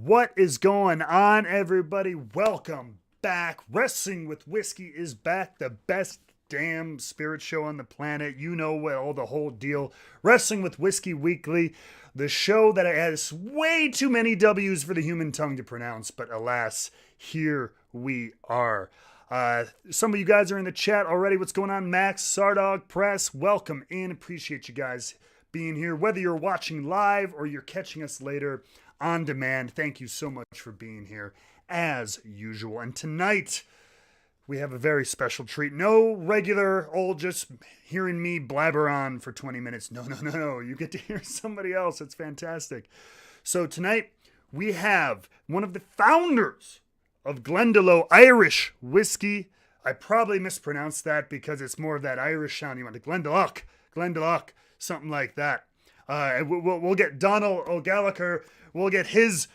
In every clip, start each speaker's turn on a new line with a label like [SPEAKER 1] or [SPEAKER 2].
[SPEAKER 1] What is going on, everybody? Welcome back. Wrestling with Whiskey is back. The best damn spirit show on the planet. You know well, the whole deal. Wrestling with Whiskey Weekly, the show that has way too many W's for the human tongue to pronounce, but alas, here we are. Some of you guys are in the chat already. What's going on, Max, Sardog, Press? Welcome in. Appreciate you guys being here. Whether you're watching live or you're catching us later on demand, thank you so much for being here as usual. And tonight we have a very special treat. No regular old just hearing me blabber on for 20 minutes. No. You get to hear somebody else. It's fantastic. So tonight we have one of the founders of Glendalough Irish Whiskey. I probably mispronounced that because it's more of that Irish sound. You want to Glendalough, something like that. We'll get Donal O'Gallachoir. We'll get his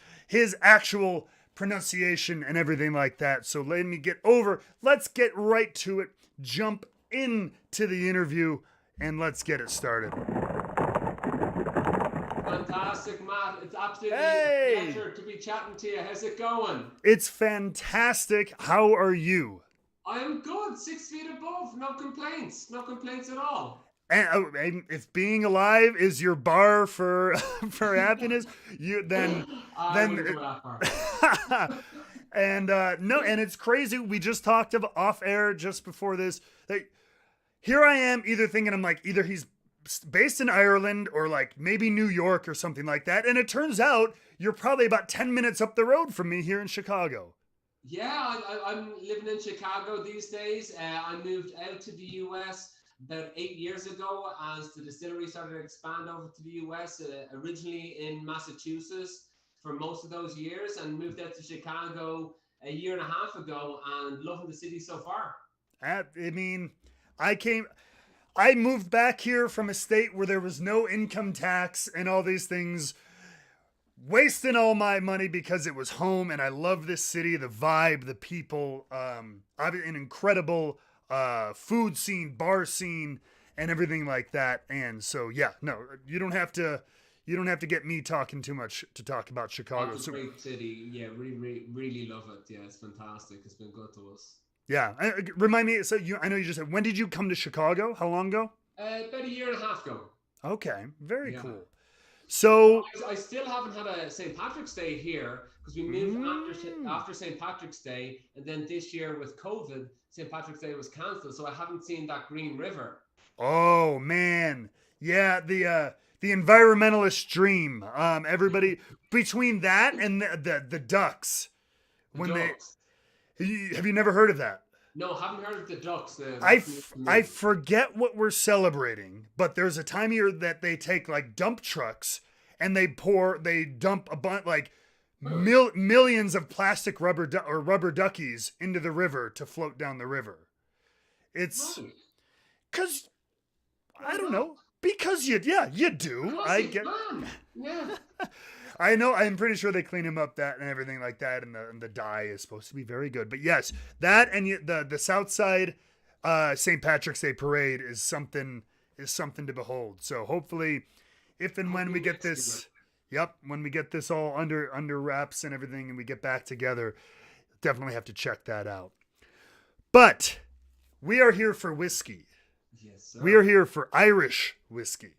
[SPEAKER 1] actual pronunciation and everything like that. So let's get right to it. Jump into the interview and let's get it started.
[SPEAKER 2] Fantastic, Matt. It's absolutely a pleasure to be chatting to you. How's it going?
[SPEAKER 1] It's fantastic. How are you?
[SPEAKER 2] I am good. 6 feet above. No complaints. No complaints at all.
[SPEAKER 1] And if being alive is your bar for happiness, then and it's crazy. We just talked of off air just before this. That here I am, either thinking I'm like either he's based in Ireland or like maybe New York or something like that, and it turns out you're probably about 10 minutes up the road from me here in Chicago.
[SPEAKER 2] Yeah, I'm living in Chicago these days. I moved out to the US about 8 years ago as the distillery started to expand over to the US, originally in Massachusetts for most of those years, and moved out to Chicago a year and a half ago and loving the city so far.
[SPEAKER 1] I moved back here from a state where there was no income tax and all these things, wasting all my money because it was home, and I love this city, the vibe, the people, an incredible food scene, bar scene, and everything like that. And so, yeah, no, you don't have to get me talking too much to talk about Chicago.
[SPEAKER 2] It's a great city. Yeah, really love it. Yeah, it's fantastic. It's been good to us.
[SPEAKER 1] Yeah. Remind me, I know you just said, when did you come to Chicago? How long ago?
[SPEAKER 2] About a year and a half ago.
[SPEAKER 1] Okay. Very cool. So
[SPEAKER 2] I still haven't had a St. Patrick's Day here because we moved after St. Patrick's Day, and then this year with COVID, St. Patrick's Day was cancelled, so I haven't seen that Green River.
[SPEAKER 1] Oh man, yeah, the environmentalist dream. Everybody between that and the ducks. Have you never heard of that?
[SPEAKER 2] No, haven't heard of the ducks.
[SPEAKER 1] I forget what we're celebrating, but there's a time of year that they take like dump trucks and they dump a bunch like millions of plastic rubber duckies into the river to float down the river. It's because I don't know, because you do. I get.
[SPEAKER 2] Yeah.
[SPEAKER 1] I know. I'm pretty sure they clean him up that and everything like that, and the dye is supposed to be very good. But yes, that and the South Side St. Patrick's Day parade is something to behold. So hopefully, if and when we get this, when we get this all under wraps and everything, and we get back together, definitely have to check that out. But we are here for whiskey.
[SPEAKER 2] Yes, sir.
[SPEAKER 1] We are here for Irish whiskey.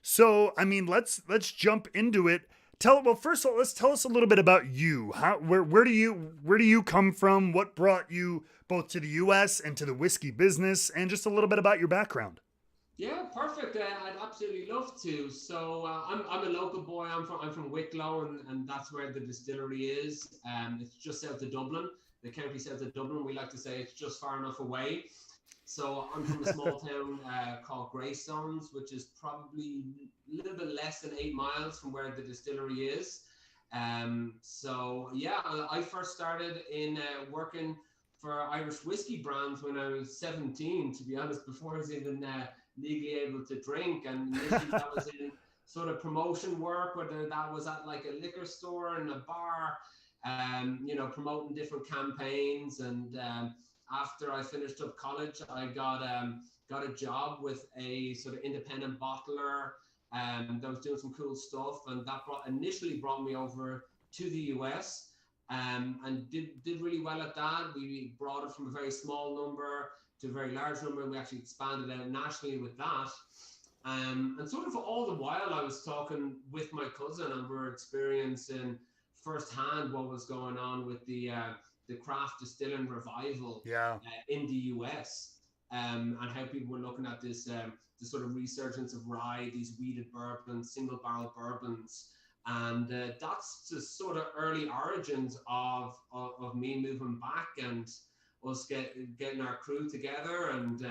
[SPEAKER 1] So, I mean, let's jump into it. First of all, let's tell us a little bit about you. Where do you come from? What brought you both to the U.S. and to the whiskey business, and just a little bit about your background?
[SPEAKER 2] Yeah, perfect. I'd absolutely love to. So I'm a local boy. I'm from Wicklow, and that's where the distillery is. It's just south of Dublin, the county south of Dublin. We like to say it's just far enough away. So I'm from a small town called Greystones, which is probably a little bit less than 8 miles from where the distillery is. So yeah, I first started in working for Irish whiskey brands when I was 17, to be honest, before I was even legally able to drink. And initially that was in sort of promotion work, whether that was at like a liquor store and a bar, promoting different campaigns. And after I finished up college, I got a job with a sort of independent bottler that was doing some cool stuff, and that initially brought me over to the US, and did really well at that. We brought it from a very small number to a very large number, and we actually expanded out nationally with that. And sort of all the while, I was talking with my cousin, and we were experiencing firsthand what was going on with the craft distilling revival
[SPEAKER 1] Yeah.
[SPEAKER 2] in the US, and how people were looking at this sort of resurgence of rye, these weeded bourbons, single barrel bourbons. And that's the sort of early origins of me moving back and us getting our crew together and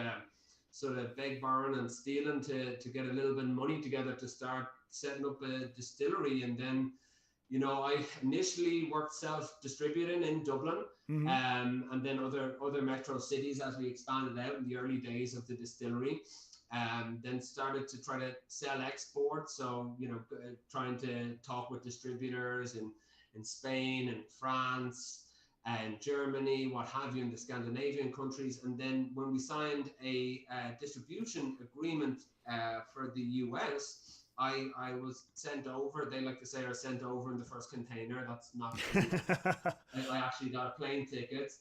[SPEAKER 2] sort of beg, borrowing and stealing to get a little bit of money together to start setting up a distillery. And then, you know, I initially worked self-distributing in Dublin, and then other metro cities as we expanded out in the early days of the distillery. Then started to try to sell export. So, you know, trying to talk with distributors in Spain and France and Germany, what have you, in the Scandinavian countries. And then when we signed a distribution agreement for the US, I was sent over. They like to say are sent over in the first container. That's not true. I actually got a plane ticket.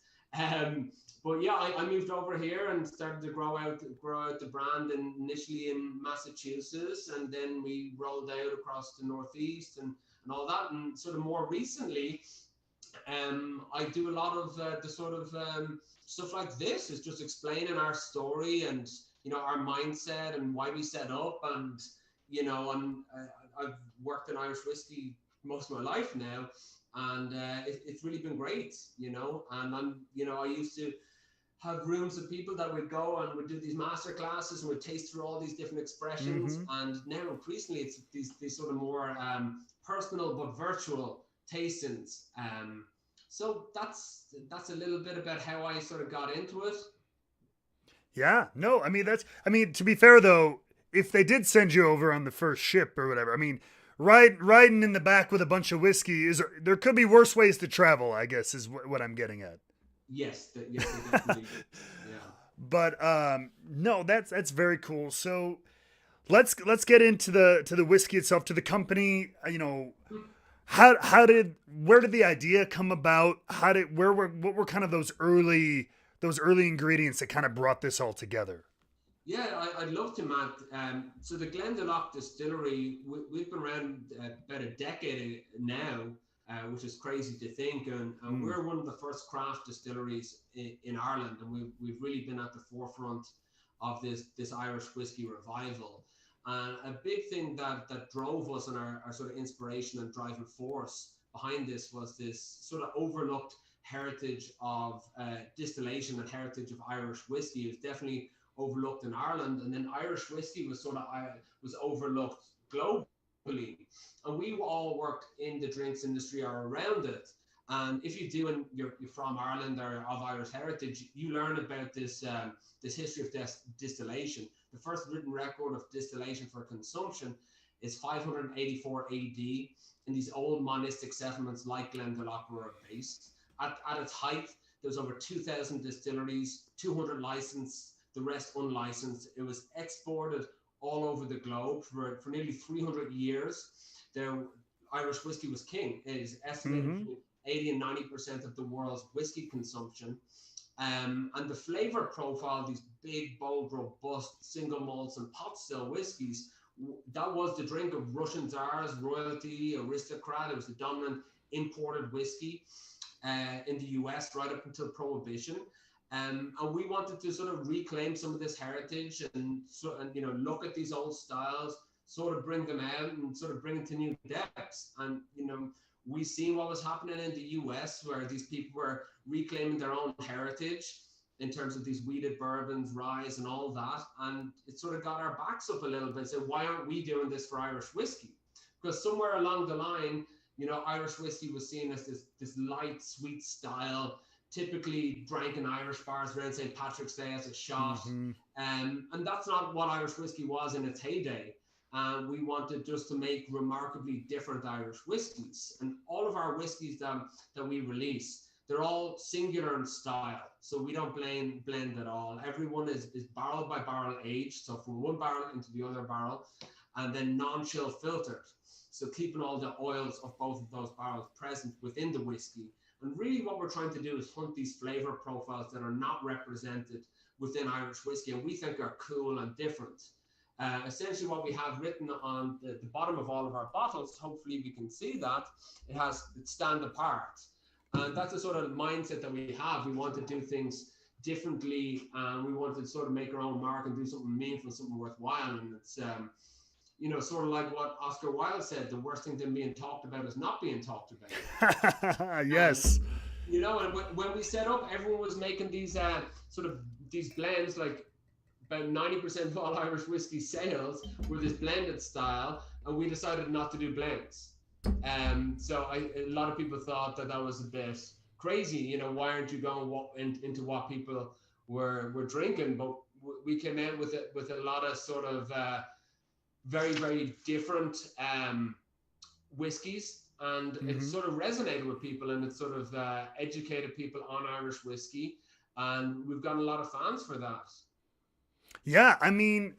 [SPEAKER 2] But yeah, I moved over here and started to grow out the brand, and initially in Massachusetts, and then we rolled out across the Northeast and all that. And sort of more recently, I do a lot of the sort of stuff like this, is just explaining our story and, you know, our mindset and why we set up. And, you know, I've worked in Irish whiskey most of my life now, and it's really been great, you know. And you know, I used to have rooms of people that would go and would do these master classes and would taste through all these different expressions. And now increasingly it's these sort of more personal but virtual tastings. So that's a little bit about how I sort of got into it.
[SPEAKER 1] Yeah. No, I mean, to be fair though, if they did send you over on the first ship or whatever, I mean, riding in the back with a bunch of whiskey there could be worse ways to travel, I guess, is what I'm getting at.
[SPEAKER 2] Yes, definitely. Yeah.
[SPEAKER 1] But no, that's very cool. So let's get into the whiskey itself, to the company. You know, where did the idea come about? What were kind of those early ingredients that kind of brought this all together?
[SPEAKER 2] Yeah, I'd love to, Matt. So the Glendalough Distillery, we've been around about a decade now, which is crazy to think. And we're one of the first craft distilleries in Ireland, and we've really been at the forefront of this Irish whiskey revival. And a big thing that drove us, and our sort of inspiration and driving force behind this, was this sort of overlooked heritage of distillation and heritage of Irish whiskey. It was definitely overlooked in Ireland, and then Irish whiskey was was overlooked globally, and we all worked in the drinks industry or around it. And if you do, and you're from Ireland or of Irish heritage, you learn about this history of distillation. The first written record of distillation for consumption is 584 AD in these old monastic settlements like Glendalough were based. At its height, there was over 2,000 distilleries, 200 licensed, the rest unlicensed. It was exported all over the globe for nearly 300 years. Irish whiskey was king. It is estimated between 80 and 90% of the world's whiskey consumption. And the flavor profile, these big, bold, robust single malts and pot still whiskeys, that was the drink of Russian czars, royalty, aristocrat. It was the dominant imported whiskey in the US right up until Prohibition. And we wanted to sort of reclaim some of this heritage and you know, look at these old styles, sort of bring them out and sort of bring it to new depths. And, you know, we seen what was happening in the US, where these people were reclaiming their own heritage in terms of these weeded bourbons, rye, and all that. And it sort of got our backs up a little bit. So why aren't we doing this for Irish whiskey? Because somewhere along the line, you know, Irish whiskey was seen as this light, sweet style, typically drank in Irish bars around St. Patrick's Day as a shot. And that's not what Irish whiskey was in its heyday. And we wanted just to make remarkably different Irish whiskies. And all of our whiskies that we release, they're all singular in style. So we don't blend at all. Everyone is barrel by barrel aged. So from one barrel into the other barrel. and then non-chill filtered. So keeping all the oils of both of those barrels present within the whiskey. And really what we're trying to do is hunt these flavor profiles that are not represented within Irish whiskey and we think are cool and different. Essentially what we have written on the bottom of all of our bottles, hopefully we can see that, it stand apart. And that's the sort of mindset that we have. We want to do things differently and we want to sort of make our own mark and do something meaningful, something worthwhile. And it's, sort of like what Oscar Wilde said, the worst thing than being talked about is not being talked about.
[SPEAKER 1] Yes.
[SPEAKER 2] And when we set up, everyone was making these these blends, like about 90% of all Irish whiskey sales were this blended style, and we decided not to do blends. So a lot of people thought that was a bit crazy. Why aren't you going into what people were drinking? But we came in with a lot of sort of very, very different whiskeys, and it sort of resonated with people, and it sort of educated people on Irish whiskey, and we've gotten a lot of fans for that.
[SPEAKER 1] Yeah, I mean,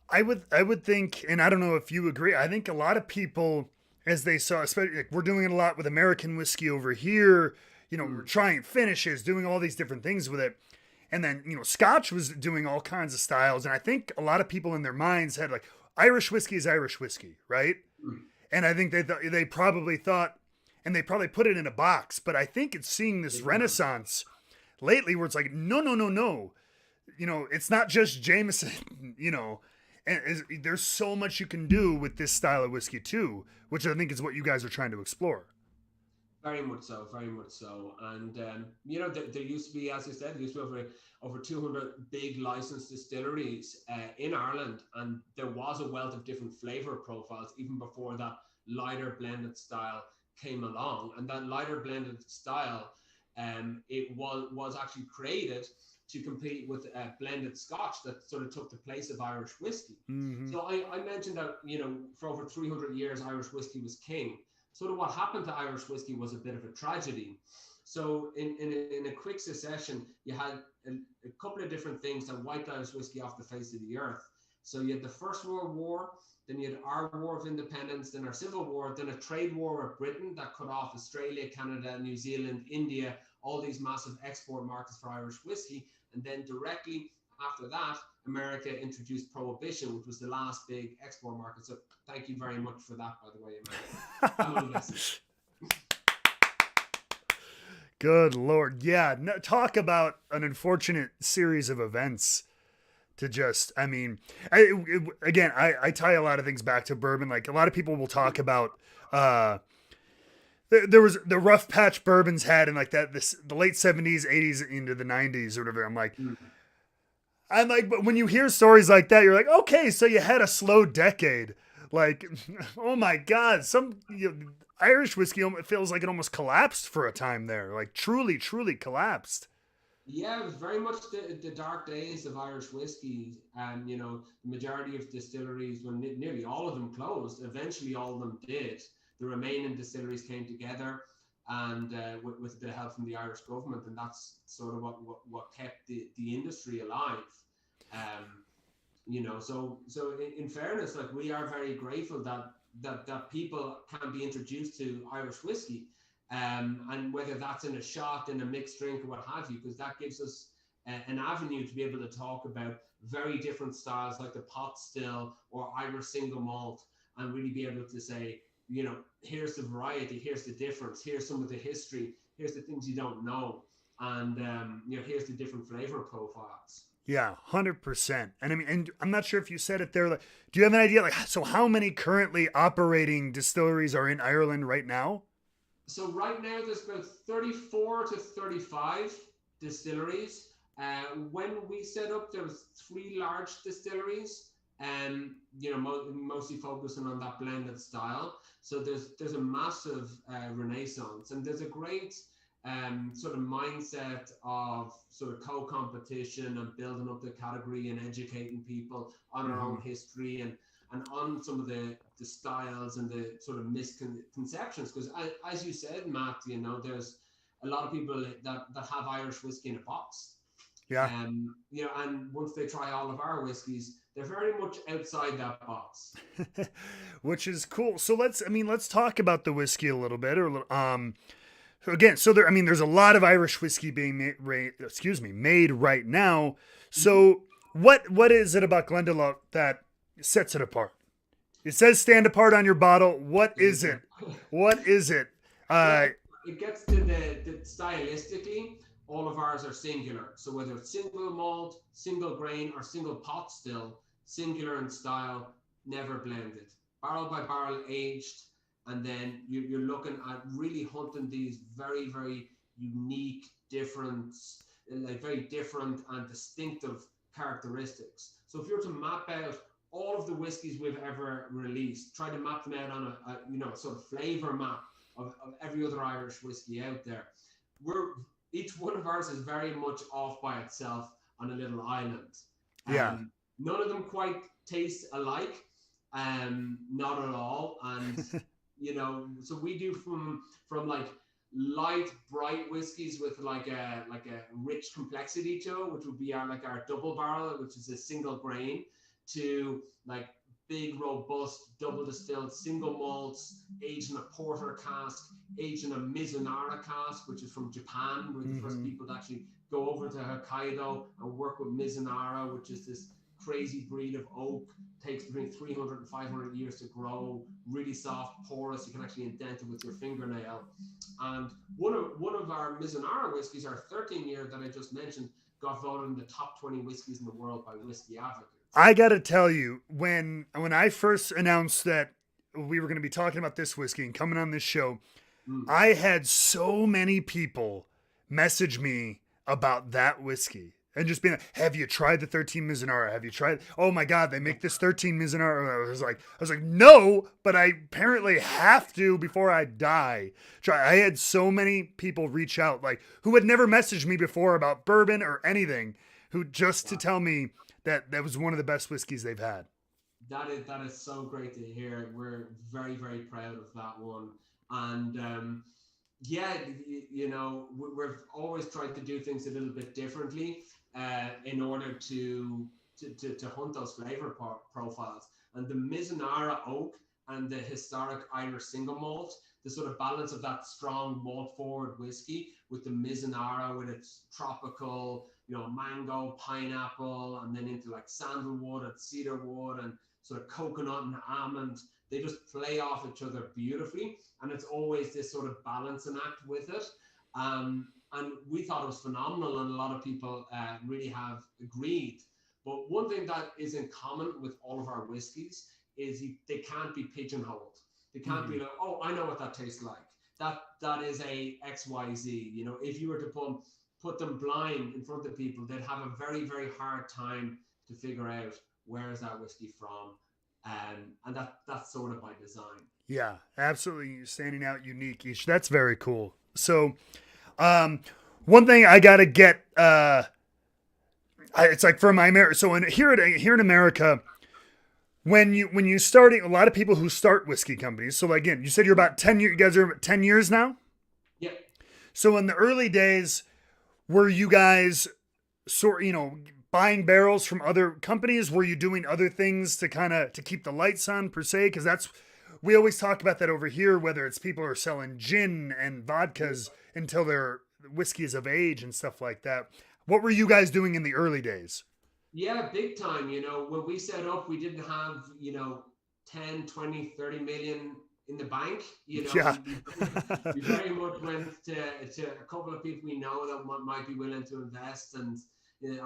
[SPEAKER 1] I would think, and I don't know if you agree, I think a lot of people, as they saw, especially like we're doing it a lot with American whiskey over here, we're trying finishes, doing all these different things with it. And then, Scotch was doing all kinds of styles. And I think a lot of people in their minds had like, Irish whiskey is Irish whiskey, right? And I think they probably thought, and they probably put it in a box, but I think it's seeing this renaissance lately where it's like, no. It's not just Jameson, and there's so much you can do with this style of whiskey too, which I think is what you guys are trying to explore.
[SPEAKER 2] Very much so, very much so. And, there used to be, as I said, there used to be over 200 big licensed distilleries in Ireland. And there was a wealth of different flavor profiles even before that lighter blended style came along. And that lighter blended style, it was actually created to compete with blended Scotch that sort of took the place of Irish whiskey. So I mentioned that, for over 300 years, Irish whiskey was king. Sort of what happened to Irish whiskey was a bit of a tragedy. So in a quick succession, you had a couple of different things that wiped Irish whiskey off the face of the earth. So you had the First World War, then you had our War of Independence, then our Civil War, then a trade war with Britain that cut off Australia, Canada, New Zealand, India, all these massive export markets for Irish whiskey. And then directly after that, America introduced Prohibition, which was the last big export market. So thank you very much for that, by the way, America. I'm only messing.
[SPEAKER 1] Good Lord. Yeah. No, talk about an unfortunate series of events to just, I mean, I tie a lot of things back to bourbon. Like a lot of people will talk about, there was the rough patch bourbons had in like the late 70s, 80s into the 90s or whatever. I'm like, but when you hear stories like that, you're like, okay, so you had a slow decade. Like, oh my God, Irish whiskey feels like it almost collapsed for a time there. Like truly, truly collapsed.
[SPEAKER 2] Yeah, it was very much the dark days of Irish whiskey. And, the majority of distilleries, when nearly all of them closed, eventually all of them did. The remaining distilleries came together and with the help from the Irish government, and that's sort of what kept the industry alive. So in fairness, like we are very grateful that people can be introduced to Irish whiskey, and whether that's in a shot, in a mixed drink, or what have you, because that gives us an avenue to be able to talk about very different styles like the pot still or Irish single malt, and really be able to say, here's the variety, here's the difference, here's some of the history, here's the things you don't know, and here's the different flavor profiles.
[SPEAKER 1] Yeah, 100%. And I mean, and I'm not sure if you said it there. Like, do you have an idea? Like, so how many currently operating distilleries are in Ireland right now?
[SPEAKER 2] So right now there's about 34 to 35 distilleries. When we set up, there was 3 large distilleries, and mostly focusing on that blended style. So there's a massive renaissance, and there's a great sort of mindset of sort of co-competition and building up the category and educating people on our own history and on some of the styles and the sort of misconceptions. Because as you said, Matt, there's a lot of people that have Irish whiskey in a box.
[SPEAKER 1] Yeah.
[SPEAKER 2] And once they try all of our whiskeys, they're very much outside that box.
[SPEAKER 1] Which is cool. So let's talk about the whiskey a little bit, so again, so there, I mean, there's a lot of Irish whiskey being made right now.
[SPEAKER 2] Mhm.
[SPEAKER 1] So what is it about Glendalough that sets it apart? It says stand apart on your bottle. What
[SPEAKER 2] There you
[SPEAKER 1] is
[SPEAKER 2] go.
[SPEAKER 1] it? What is it?
[SPEAKER 2] Well,
[SPEAKER 1] Uh,
[SPEAKER 2] it gets to the stylistically, all of ours are singular. So whether it's single malt, single grain, or single pot still, singular in style, never blended. Barrel by barrel aged, and then you're looking at really hunting these very, very unique, different, like very different and distinctive characteristics. So if you were to map out all of the whiskies we've ever released, try to map them out on a sort of flavor map of every other Irish whiskey out there. We're Each one of ours is very much off by itself on a little island.
[SPEAKER 1] yeah.
[SPEAKER 2] None of them quite taste alike, not at all. And so we do from like light, bright whiskies with like a rich complexity to it, which would be our double barrel, which is a single grain, to like big, robust, double distilled single malts, aged in a porter cask, aged in a Mizunara cask, which is from Japan. We're the first
[SPEAKER 1] Hmm.
[SPEAKER 2] people to actually go over to Hokkaido and work with Mizunara, which is this crazy breed of oak. Takes between 300 and 500 years to grow, really soft, porous. You can actually indent it with your fingernail. And one of our Mizunara whiskies, our 13 year that I just mentioned, got voted in the top 20 whiskies in the world by Whiskey Advocates.
[SPEAKER 1] I gotta tell you, when I first announced that we were going to be talking about this whiskey and coming on this show,
[SPEAKER 2] Mm.
[SPEAKER 1] I had so many people message me about that whiskey and just being like, "Have you tried the 13 Mizunara? Have you tried? Oh my God, they make this 13 Mizunara." I was like, no, but I apparently have to before I die. Try. I had so many people reach out, like who had never messaged me before about bourbon or anything, who just to
[SPEAKER 2] Wow.
[SPEAKER 1] tell me that that was one of the best whiskeys they've had.
[SPEAKER 2] That is so great to hear. We're very, very proud of that one. And yeah, we've always tried to do things a little bit differently in order to hunt those flavor profiles. And the Mizunara oak and the historic Irish single malt, the sort of balance of that strong malt forward whiskey with the Mizunara with its tropical, mango, pineapple, and then into like sandalwood and cedarwood and sort of coconut and almond. They just play off each other beautifully, and it's always this sort of balancing act with it. And we thought it was phenomenal, and a lot of people really have agreed. But one thing that is in common with all of our whiskies is they can't be pigeonholed. They can't
[SPEAKER 1] Mm-hmm.
[SPEAKER 2] be like, oh, I know what that tastes like. That is a XYZ. If you were to put them blind in front of people, they'd have a very, very hard time to figure out where is that whiskey from, and that's sort of by design.
[SPEAKER 1] Yeah, absolutely standing out unique each. That's very cool. So, um, one thing I gotta get, it's like for my America. So here in America, when you starting, a lot of people who start whiskey companies. So again, you said you're about 10 years. You guys are 10 years now.
[SPEAKER 2] Yeah,
[SPEAKER 1] So in the early days, were you guys buying barrels from other companies? Were you doing other things to kind of to keep the lights on per se? Because that's we always talk about that over here. Whether it's people are selling gin and vodkas until their whiskey is of age and stuff like that. What were you guys doing in the early days?
[SPEAKER 2] yeah, big time. When we set up, we didn't have 10, 20, 30 million in the bank.
[SPEAKER 1] Yeah.
[SPEAKER 2] We very much went to a couple of people we know that might be willing to invest, and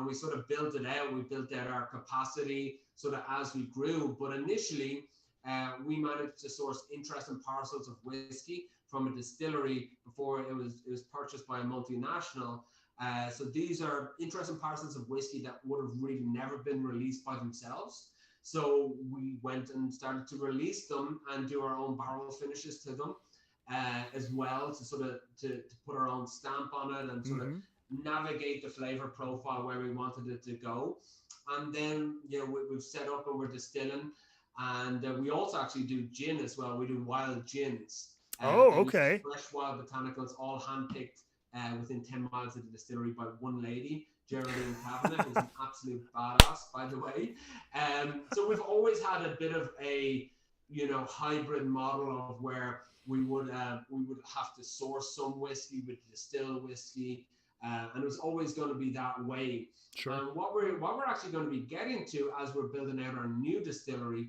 [SPEAKER 2] we sort of built it out. We built out our capacity sort of as we grew. But initially, we managed to source interesting parcels of whiskey from a distillery before it was purchased by a multinational. So these are interesting parcels of whiskey that would have really never been released by themselves. So we went and started to release them and do our own barrel finishes to them, as well, to sort of to put our own stamp on it and sort of
[SPEAKER 1] Hmm.
[SPEAKER 2] navigate the flavor profile where we wanted it to go. And then we've set up and we're distilling, and we also actually do gin as well. We do wild gins
[SPEAKER 1] Oh,
[SPEAKER 2] that uses
[SPEAKER 1] okay.
[SPEAKER 2] fresh wild botanicals, all handpicked within 10 miles of the distillery by one lady. Geraldine Kavanagh, who's an absolute badass, by the way. So we've always had a bit of a, hybrid model of where we would have to source some whiskey, we'd distill whiskey, and it was always going to be that way.
[SPEAKER 1] Sure.
[SPEAKER 2] And what we're actually going to be getting to as we're building out our new distillery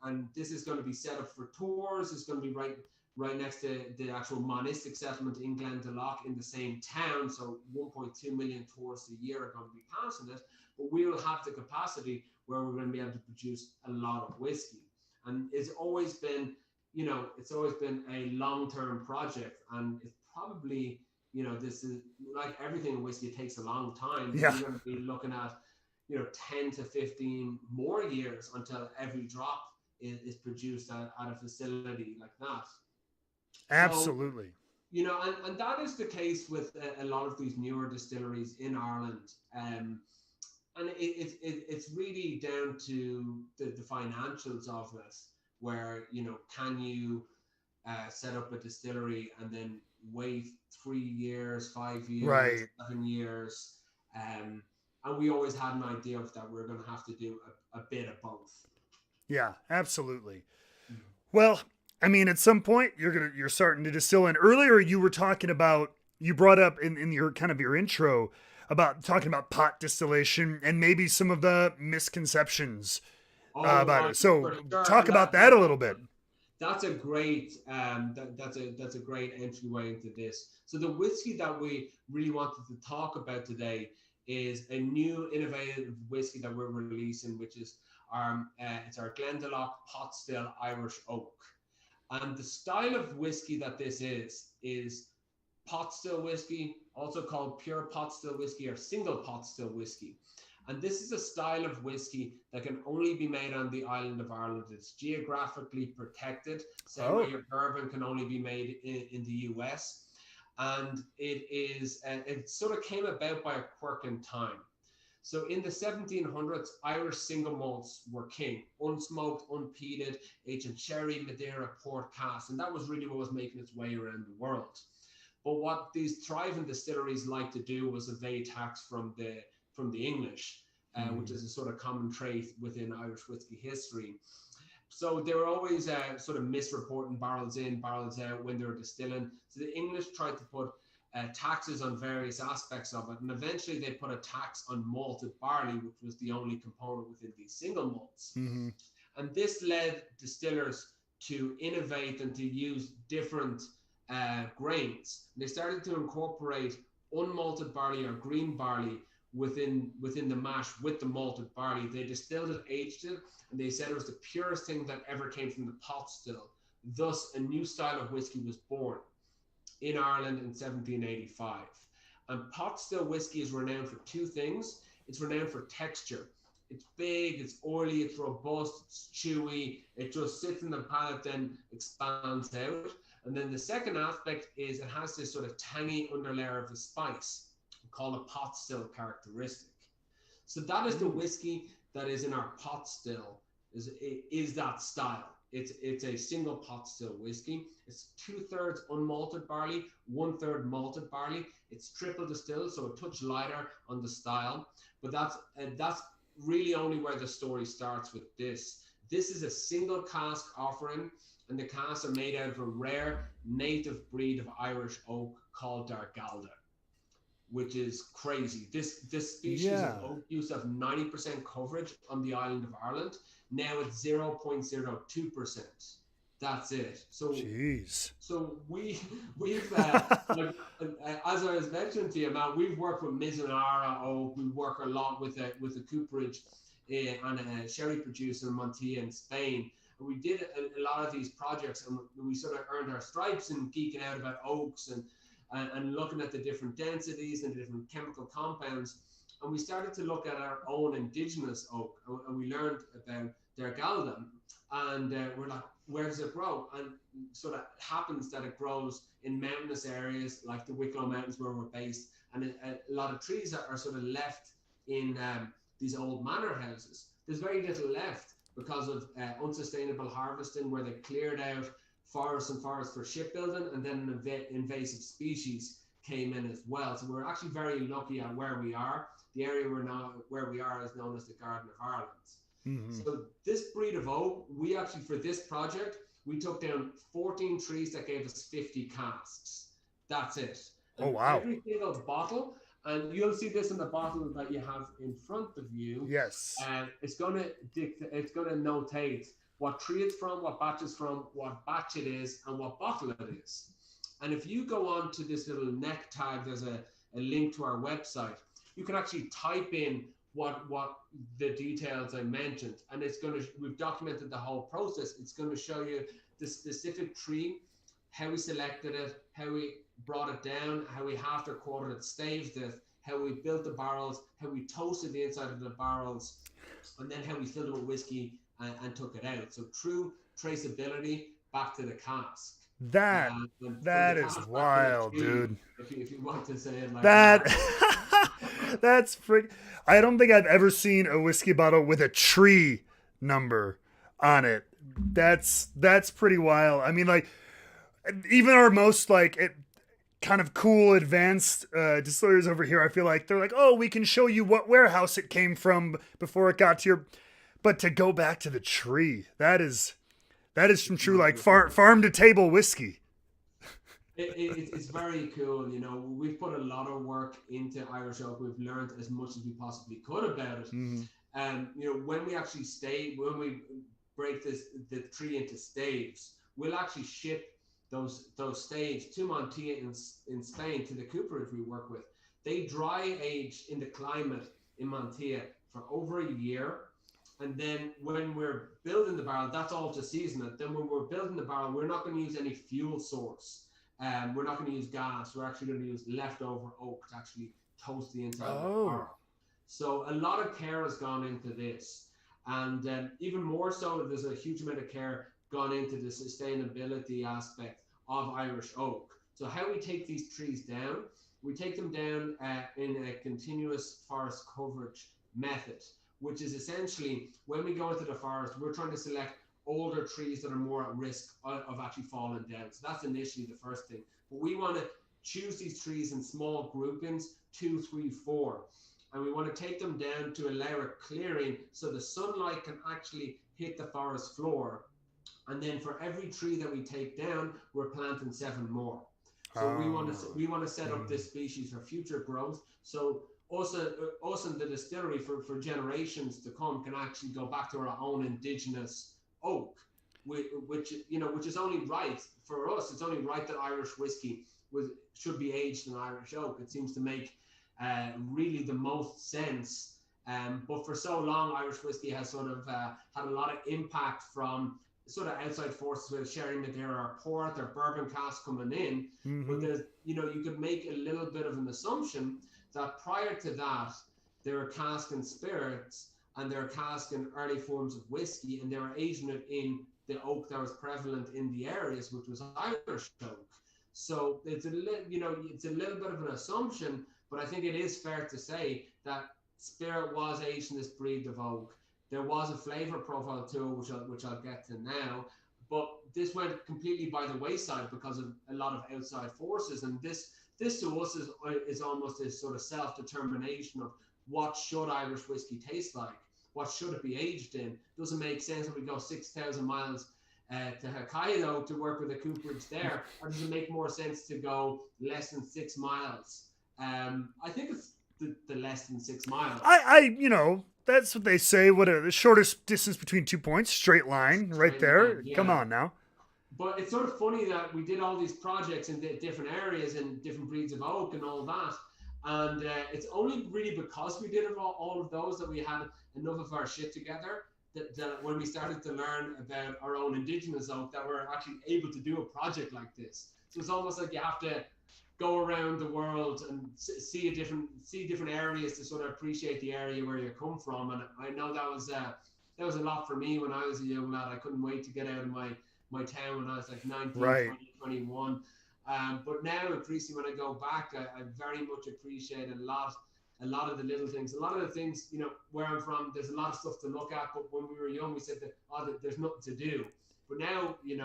[SPEAKER 2] and this is going to be set up for tours. It's going to be right next to the actual monistic settlement in Glendalough in the same town. So 1.2 million tourists a year are going to be passing it. But we will have the capacity where we're going to be able to produce a lot of whiskey. And it's always been, a long-term project. And it's probably, this is like everything in whiskey, it takes a long time.
[SPEAKER 1] Yeah.
[SPEAKER 2] You're going to be looking at, 10 to 15 more years until every drop is produced at a facility like that.
[SPEAKER 1] Absolutely.
[SPEAKER 2] So, and that is the case with a lot of these newer distilleries in Ireland. And it's really down to the financials of this, where, can you set up a distillery and then wait 3 years, 5 years,
[SPEAKER 1] Right.
[SPEAKER 2] 7 years. And we always had an idea of that we're going to have to do a bit of both.
[SPEAKER 1] Yeah, absolutely. Well, I mean, at some point you're starting to distill. And earlier you were talking about, you brought up in your kind of your intro about talking about pot distillation and maybe some of the misconceptions about it. So
[SPEAKER 2] sure.
[SPEAKER 1] talk about that a little bit.
[SPEAKER 2] That's a great that's a great entryway into this. So the whiskey that we really wanted to talk about today is a new innovative whiskey that we're releasing, which is it's our Glendalough Pot Still Irish Oak. And the style of whiskey that this is pot still whiskey, also called pure pot still whiskey or single pot still whiskey. And this is a style of whiskey that can only be made on the island of Ireland. It's geographically protected. Same way your bourbon can only be made in the US. And it sort of came about by a quirk in time. So in the 1700s, Irish single malts were king, unsmoked, unpeated, aged in sherry, Madeira, port, cask, and that was really what was making its way around the world. But what these thriving distilleries like to do was evade tax from the English, which is a sort of common trait within Irish whiskey history. So they were always sort of misreporting barrels in, barrels out when they were distilling. So the English tried to put taxes on various aspects of it, and eventually they put a tax on malted barley, which was the only component within these single malts.
[SPEAKER 1] Mm-hmm.
[SPEAKER 2] And this led distillers to innovate and to use different grains. They started to incorporate unmalted barley or green barley within the mash with the malted barley. They distilled it, aged it, and they said it was the purest thing that ever came from the pot still. Thus, a new style of whiskey was born in Ireland in 1785. And pot still whiskey is renowned for two things. It's renowned for texture. It's big, it's oily, it's robust, it's chewy. It just sits in the palate, then expands out. And then the second aspect is it has this sort of tangy underlayer of a spice, called a pot still characteristic. So that is the whiskey that is in our pot still, is that style. It's a single pot still whiskey. It's 2/3 unmalted barley, 1/3 malted barley. It's triple distilled, so a touch lighter on the style. But that's really only where the story starts with this. This is a single cask offering, and the casks are made out of a rare native breed of Irish oak called Dargalda, which is crazy. This species of oak used to have 90% coverage on the island of Ireland. Now it's 0.02%. That's it. So,
[SPEAKER 1] jeez.
[SPEAKER 2] So we've like, as I was mentioning to you, Matt, we've worked with Mizunara oak. We work a lot with a cooperage and a sherry producer in Montilla in Spain. And we did a lot of these projects, and we sort of earned our stripes in geeking out about oaks and looking at the different densities and the different chemical compounds. And we started to look at our own indigenous oak, and we learned about Dargalda. And we're like, where does it grow? And sort of happens that it grows in mountainous areas like the Wicklow Mountains where we're based. And a lot of trees are sort of left in these old manor houses. There's very little left because of unsustainable harvesting, where they cleared out forests and forests for shipbuilding, and then an invasive species came in as well. So we're actually very lucky at where we are. The area where we are is known as the Garden of Ireland.
[SPEAKER 1] Mm-hmm.
[SPEAKER 2] So this breed of oak, we actually, for this project, we took down 14 trees that gave us 50 casks. That's it.
[SPEAKER 1] Oh,
[SPEAKER 2] And
[SPEAKER 1] wow.
[SPEAKER 2] every single bottle, and you'll see this in the bottle that you have in front of you.
[SPEAKER 1] Yes.
[SPEAKER 2] It's gonna notate what tree it's from, what batch it's from, what batch it is, and what bottle it is. And if you go on to this little neck tag, there's a link to our website. You can actually type in what the details I mentioned, and we've documented the whole process. It's going to show you the specific tree, how we selected it, how we brought it down, how we halved or quartered it, staved it, how we built the barrels, how we toasted the inside of the barrels, and then how we filled it with whiskey and took it out. So true traceability back to the cask.
[SPEAKER 1] That is wild, dude.
[SPEAKER 2] If you want to say it like
[SPEAKER 1] that.
[SPEAKER 2] that.
[SPEAKER 1] I don't think I've ever seen a whiskey bottle with a tree number on it. That's pretty wild. I mean, like, even our most kind of cool advanced distilleries over here, I feel like they're like, oh, we can show you what warehouse it came from before it got to your. But to go back to the tree, that is some true like farm to table whiskey.
[SPEAKER 2] It's very cool. You know, we've put a lot of work into Irish oak. We've learned as much as we possibly could about it.
[SPEAKER 1] Mm-hmm.
[SPEAKER 2] You know, when we break the tree into staves, we'll actually ship those staves to Montilla in Spain, to the cooperage we work with. They dry age in the climate in Montilla for over a year. And then when we're building the barrel, that's all to season it. Then when we're building the barrel, we're not going to use any fuel source. We're not going to use gas. We're actually going to use leftover oak to actually toast the inside of the barrel. So a lot of care has gone into this. And even more so, there's a huge amount of care gone into the sustainability aspect of Irish oak. So how we take these trees down, we take them down in a continuous forest coverage method, which is essentially when we go into the forest, we're trying to select older trees that are more at risk of actually falling down. So that's initially the first thing. But we want to choose these trees in small groupings, 2, 3, 4. And we want to take them down to allow a clearing so the sunlight can actually hit the forest floor. And then for every tree that we take down, we're planting 7 more. So we want to set up this species for future growth. So us in the distillery for generations to come can actually go back to our own indigenous oak, which is only right for us. It's only right that Irish whiskey should be aged in Irish oak. It seems to make really the most sense. But for so long, Irish whiskey has sort of had a lot of impact from sort of outside forces with Sherry Madeira or port or bourbon casks coming in.
[SPEAKER 1] Mm-hmm.
[SPEAKER 2] But there's, you could make a little bit of an assumption that prior to that, there were cask and spirits and there were cask and early forms of whiskey, and they were aging it in the oak that was prevalent in the areas, which was Irish oak. So it's a little bit of an assumption, but I think it is fair to say that spirit was aged in this breed of oak. There was a flavor profile to it, which I'll get to now, but this went completely by the wayside because of a lot of outside forces, and this to us is almost a sort of self-determination of what should Irish whiskey taste like, what should it be aged in. Doesn't make sense if we go 6,000 miles to Hokkaido to work with a cooperage there, or does it make more sense to go less than 6 miles? I think it's the less than 6 miles.
[SPEAKER 1] That's what they say. The shortest distance between 2 points, straight line, right there.
[SPEAKER 2] Yeah.
[SPEAKER 1] Come on now.
[SPEAKER 2] But it's sort of funny that we did all these projects in different areas and different breeds of oak and all that. And it's only really because we did all of those that we had enough of our shit together that when we started to learn about our own indigenous oak, that we're actually able to do a project like this. So it's almost like you have to go around the world and see different areas to sort of appreciate the area where you come from. And I know that was a lot for me when I was a young lad. I couldn't wait to get out of my town when I was like 19,
[SPEAKER 1] right.
[SPEAKER 2] 20, 21. But now increasingly when I go back, I very much appreciate a lot of the little things. A lot of the things, where I'm from, there's a lot of stuff to look at. But when we were young, we said that there's nothing to do. But now, you're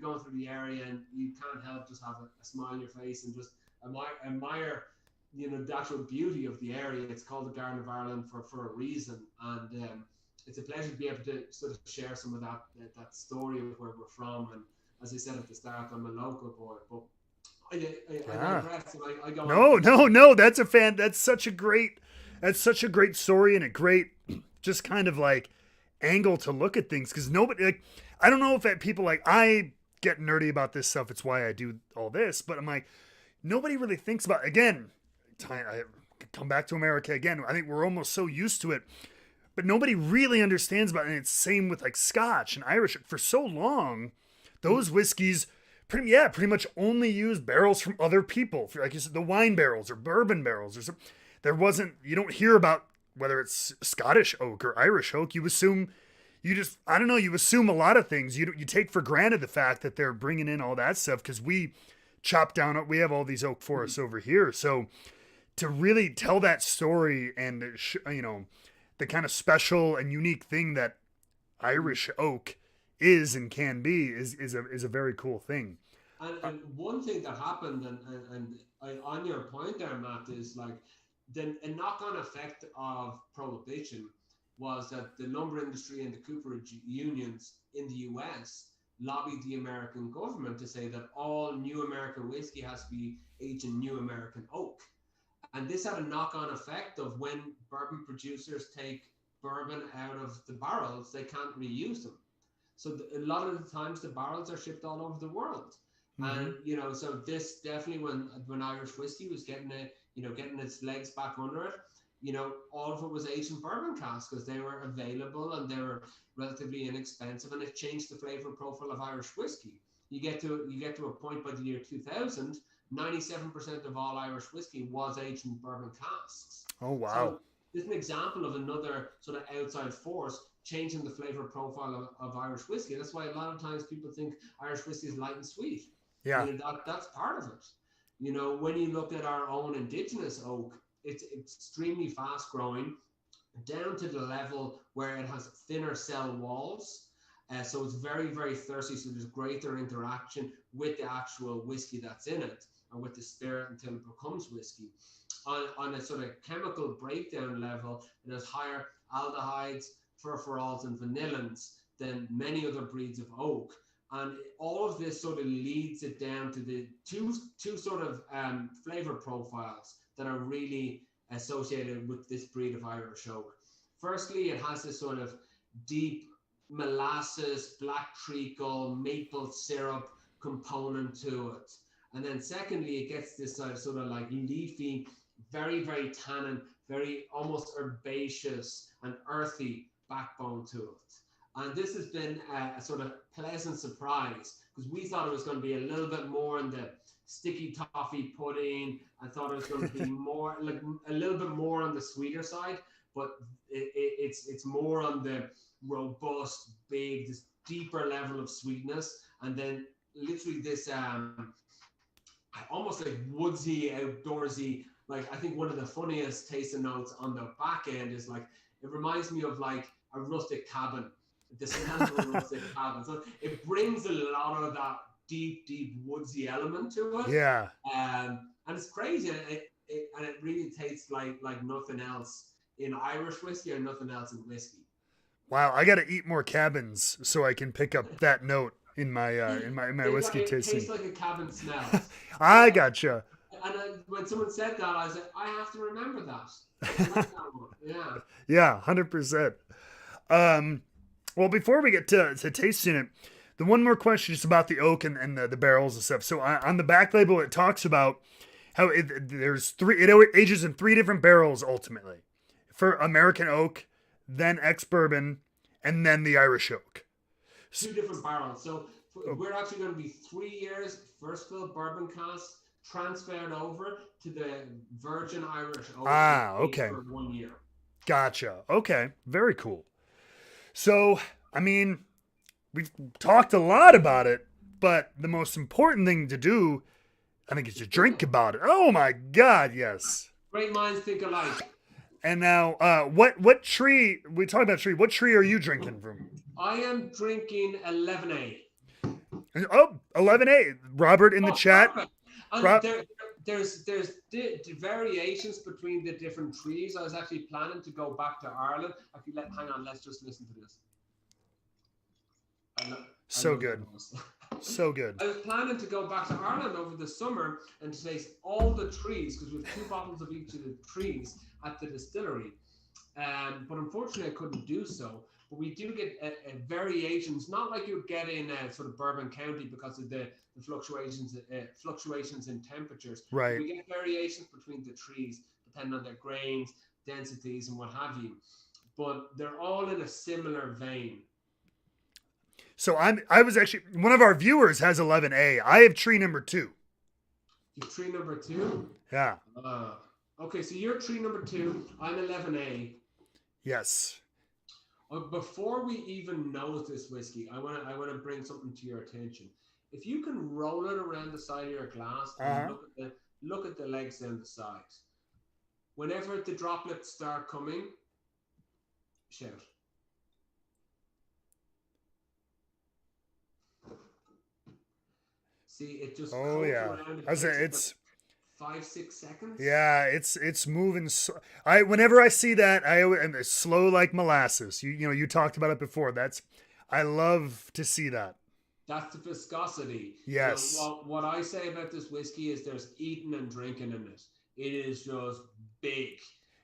[SPEAKER 2] going through the area and you can't help just have a smile on your face and just admire the actual beauty of the area. It's called the Garden of Ireland for a reason, and it's a pleasure to be able to sort of share some of that story of where we're from. And as I said at the start, I'm a local boy, but I digress. And I go
[SPEAKER 1] No. That's such a great story and a great just kind of like angle to look at things, because nobody, like, I don't know if that people, like, I get nerdy about this stuff. It's why I do all this, but I'm like, nobody really thinks about, again, I come back to America again. I think we're almost so used to it, but nobody really understands about it. And it's the same with like Scotch and Irish. For so long, those whiskeys pretty much only use barrels from other people. For, like you said, the wine barrels or bourbon barrels or something. You don't hear about whether it's Scottish oak or Irish oak. You assume you assume a lot of things. You take for granted the fact that they're bringing in all that stuff because we we have all these oak forests over here. So to really tell that story and the kind of special and unique thing that Irish oak is and can be is a very cool thing.
[SPEAKER 2] And one thing that happened, on your point there, Matt, is like a knock-on effect of prohibition was that the lumber industry and the cooperage unions in the US lobbied the American government to say that all new American whiskey has to be aged in new American oak. And this had a knock-on effect of when bourbon producers take bourbon out of the barrels, they can't reuse them. So a lot of the times the barrels are shipped all over the world. Mm-hmm. And, so this definitely when Irish whiskey was getting its legs back under it, all of it was aged in bourbon casks because they were available and they were relatively inexpensive, and it changed the flavor profile of Irish whiskey. You get to a point by the year 2000, 97% of all Irish whiskey was aged in bourbon casks.
[SPEAKER 1] Oh, wow.
[SPEAKER 2] So this is an example of another sort of outside force changing the flavor profile of Irish whiskey. That's why a lot of times people think Irish whiskey is light and sweet.
[SPEAKER 1] Yeah.
[SPEAKER 2] That's part of it. When you look at our own indigenous oak, it's extremely fast growing down to the level where it has thinner cell walls. So it's very, very thirsty. So there's greater interaction with the actual whiskey that's in it, or with the spirit until it becomes whiskey. On a sort of chemical breakdown level, it has higher aldehydes, furfurols, and vanillins than many other breeds of oak. And all of this sort of leads it down to the two sort of flavor profiles that are really associated with this breed of Irish oak. Firstly, it has this sort of deep molasses, black treacle, maple syrup component to it. And then secondly, it gets this sort of like leafy, very, very tannin, very almost herbaceous and earthy backbone to it. And this has been a sort of pleasant surprise because we thought it was going to be a little bit more in the sticky toffee pudding. I thought it was going to be more like a little bit more on the sweeter side, but it's more on the robust, big, this deeper level of sweetness. And then literally this almost like woodsy, outdoorsy, like I think one of the funniest tasting notes on the back end is like, it reminds me of like a rustic cabin, the smell of a rustic cabin. So it brings a lot of that deep woodsy element to it.
[SPEAKER 1] Yeah.
[SPEAKER 2] And it's crazy. And it really tastes like nothing else in Irish whiskey or nothing else in whiskey.
[SPEAKER 1] Wow, I got to eat more cabins so I can pick up that note in my whiskey tasting.
[SPEAKER 2] It tastes like a cabin smells.
[SPEAKER 1] I gotcha.
[SPEAKER 2] And when someone said that, I was like, I have to remember that. I like that one. Yeah.
[SPEAKER 1] Yeah, 100%. Well, before we get to tasting it, the one more question is about the oak and the barrels and stuff. So on the back label, it talks about how it ages in 3 different barrels ultimately. For American oak, then ex-bourbon, and then the Irish oak.
[SPEAKER 2] 2 different barrels. So we're actually going to be 3 years first fill bourbon cask transferred over to the virgin Irish oak.
[SPEAKER 1] Okay.
[SPEAKER 2] For 1 year.
[SPEAKER 1] Gotcha. Okay. Very cool. So, I mean, we've talked a lot about it, but the most important thing to do, I think, is to drink about it. Oh my God, yes.
[SPEAKER 2] Great minds think alike.
[SPEAKER 1] And now, what tree, we talked about tree, what tree are you drinking from?
[SPEAKER 2] I am drinking 11A.
[SPEAKER 1] Oh, 11A. Robert in the chat.
[SPEAKER 2] Perfect. And variations between the different trees. I was actually planning to go back to Ireland. Actually, hang on, let's just listen to this.
[SPEAKER 1] So good. So good.
[SPEAKER 2] I was planning to go back to Ireland over the summer and to taste all the trees, because we have 2 bottles of each of the trees at the distillery. But unfortunately, I couldn't do so. But we do get variations, not like you get in sort of Bourbon County because of the fluctuations in temperatures.
[SPEAKER 1] Right.
[SPEAKER 2] We get variations between the trees depending on their grains, densities, and what have you. But they're all in a similar vein.
[SPEAKER 1] So I was actually, one of our viewers has 11A. I have tree number 2.
[SPEAKER 2] You have tree number 2?
[SPEAKER 1] Yeah.
[SPEAKER 2] Okay, so you're tree number 2. I'm 11A.
[SPEAKER 1] Yes.
[SPEAKER 2] Before we even nose this whiskey, I want to bring something to your attention. If you can roll it around the side of your glass and look at the legs down the side. Whenever the droplets start coming, shout. See, it just
[SPEAKER 1] oh yeah.
[SPEAKER 2] around.
[SPEAKER 1] It's
[SPEAKER 2] 5-6 seconds.
[SPEAKER 1] Yeah, it's moving. Whenever I see that, and it's slow like molasses. You talked about it before. I love to see that.
[SPEAKER 2] That's the viscosity.
[SPEAKER 1] Yes.
[SPEAKER 2] What I say about this whiskey is there's eating and drinking in it. It is just big.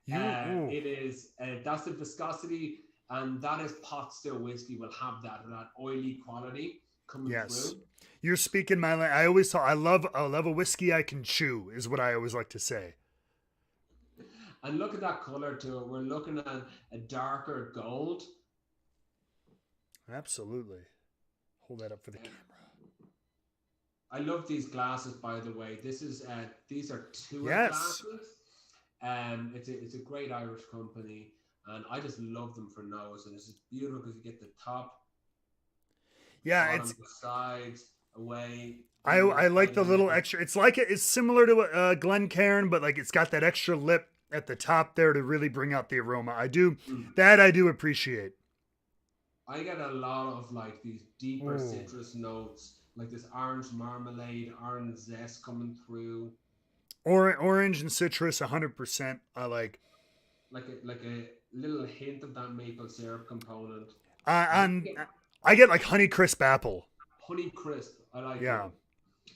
[SPEAKER 2] It is. That's the viscosity, and that is pot still whiskey will have that oily quality coming through.
[SPEAKER 1] You're speaking my language. I love a whiskey I can chew, is what I always like to say.
[SPEAKER 2] And look at that color to it. We're looking at a darker gold.
[SPEAKER 1] Absolutely. Hold that up for the camera.
[SPEAKER 2] I love these glasses, by the way. These are Tua glasses. It's a great Irish company, and I just love them for nose. And it's just beautiful because you get the top.
[SPEAKER 1] Yeah, it's
[SPEAKER 2] the sides. Away.
[SPEAKER 1] I like the little extra. It's similar to Glencairn, but like it's got that extra lip at the top there to really bring out the aroma. I do appreciate.
[SPEAKER 2] I get a lot of like these deeper citrus notes, like this orange marmalade, orange zest coming through.
[SPEAKER 1] Orange and citrus, 100%. I like
[SPEAKER 2] a little hint of that maple syrup component.
[SPEAKER 1] I get like honey crisp apple.
[SPEAKER 2] Honey crisp. I like it.